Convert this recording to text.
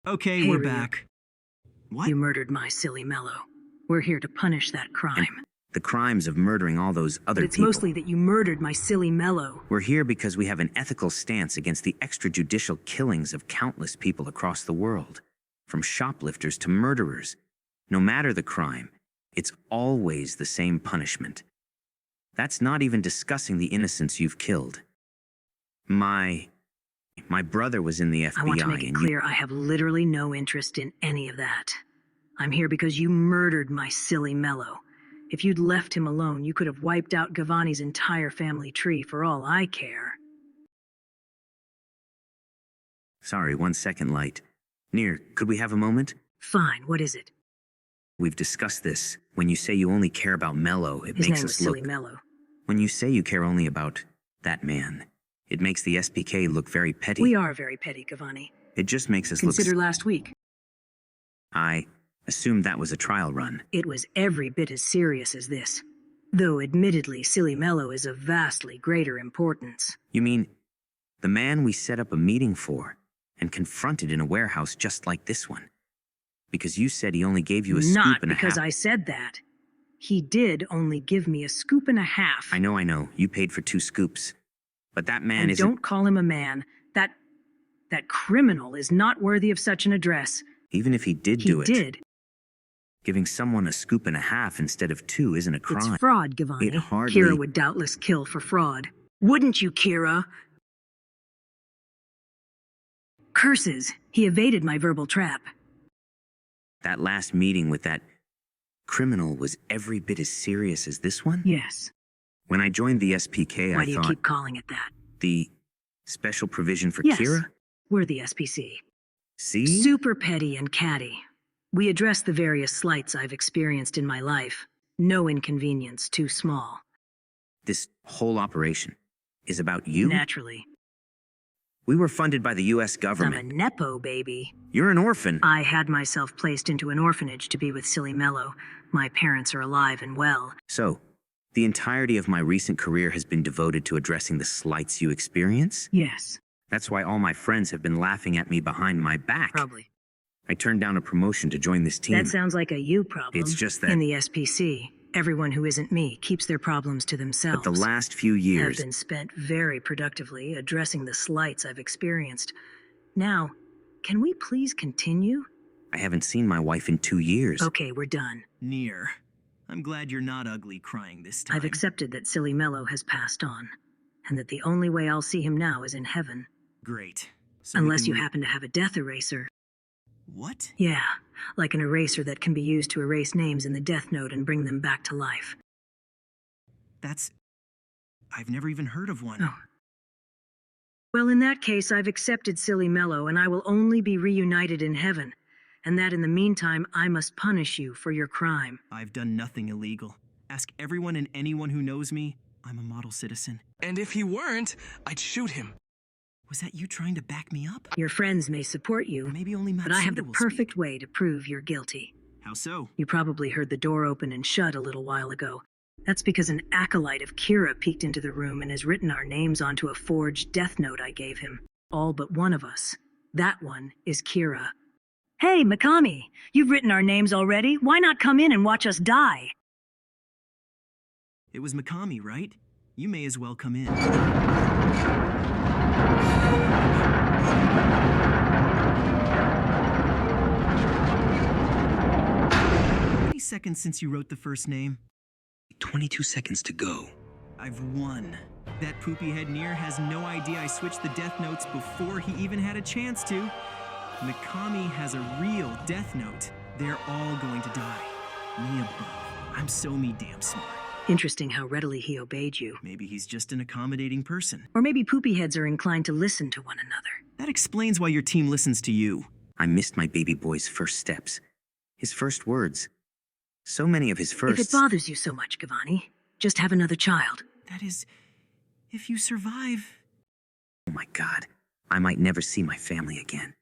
Okay, Hey, we're Ryu. back. What? You murdered my Silly Mello. We're here to punish that crime. The crimes of murdering all those other But it's people. mostly that you murdered my Silly Mello. We're here because we have an ethical stance against the extrajudicial killings of countless people across the world. From shoplifters to murderers. No matter the crime, it's always the same punishment. That's not even discussing the innocents you've killed. My brother was in the FBI. I want to make it clear I have literally no interest in any of that. I'm here because you murdered my Silly Mello. If you'd left him alone, you could have wiped out Giovanni's entire family tree for all I care. Sorry, 1 second, Light. Near, could we have a moment? Fine, what is it? We've discussed this. When you say you only care about Mello, it His makes name was us Silly look... Mello. When you say you care only about that man, it makes the SPK look very petty. We are very petty, Giovanni. It just makes us Consider look... last week. I assumed that was a trial run. It was every bit as serious as this. Though admittedly, Silly Mello is of vastly greater importance. You mean, the man we set up a meeting for and confronted in a warehouse just like this one? Because you said he only gave you a scoop and a half. Not because I said that. He did only give me a scoop and a half. I know. You paid for 2 scoops. But that man isn't... Don't call him a man. That criminal is not worthy of such an address. Even if he did do it... He did. Giving someone a scoop and a half instead of 2 isn't a crime. It's fraud, Giovanni. It hardly... Kira would doubtless kill for fraud. Wouldn't you, Kira? Curses. He evaded my verbal trap. That last meeting with that criminal was every bit as serious as this one? Yes. When I joined the SPK, Why I do thought... you keep calling it that? The special provision for Yes. Kira? We're the SPC. See? Super petty and catty. We address the various slights I've experienced in my life. No inconvenience too small. This whole operation is about you? Naturally. We were funded by the U.S. I'm government. a Nepo baby. You're an orphan. I had myself placed into an orphanage to be with Silly Mello. My parents are alive and well. So, the entirety of my recent career has been devoted to addressing the slights you experience? Yes. That's why all my friends have been laughing at me behind my back. Probably. I turned down a promotion to join this team. That sounds like a you problem. It's just that... In the SPC, everyone who isn't me keeps their problems to themselves. But the last few years... have been spent very productively addressing the slights I've experienced. Now, can we please continue? I haven't seen my wife in 2 years. Okay, we're done. Near. I'm glad you're not ugly crying this time. I've accepted that Silly Mello has passed on, and that the only way I'll see him now is in heaven. Great. So Unless you happen to have a death eraser. What? Yeah, like an eraser that can be used to erase names in the death note and bring them back to life. That's... I've never even heard of one. Oh. Well, in that case, I've accepted Silly Mello, and I will only be reunited in heaven. And that in the meantime, I must punish you for your crime. I've done nothing illegal. Ask everyone and anyone who knows me. I'm a model citizen. And if he weren't, I'd shoot him. Was that you trying to back me up? Your friends may support you, Or maybe only but I have the Matsuda will perfect speak. way to prove you're guilty. How so? You probably heard the door open and shut a little while ago. That's because an acolyte of Kira peeked into the room and has written our names onto a forged death note I gave him. All but one of us. That one is Kira. Hey, Mikami, you've written our names already. Why not come in and watch us die? It was Mikami, right? You may as well come in. 20 seconds since you wrote the first name. 22 seconds to go. I've won. That poopy head Near has no idea I switched the death notes before he even had a chance to. Mikami has a real death note. They're all going to die. Me above. I'm so damn smart. Interesting how readily he obeyed you. Maybe he's just an accommodating person. Or maybe poopy heads are inclined to listen to one another. That explains why your team listens to you. I missed my baby boy's first steps. His first words. So many of his firsts... If it bothers you so much, Giovanni, just have another child. That is, if you survive. Oh my God. I might never see my family again.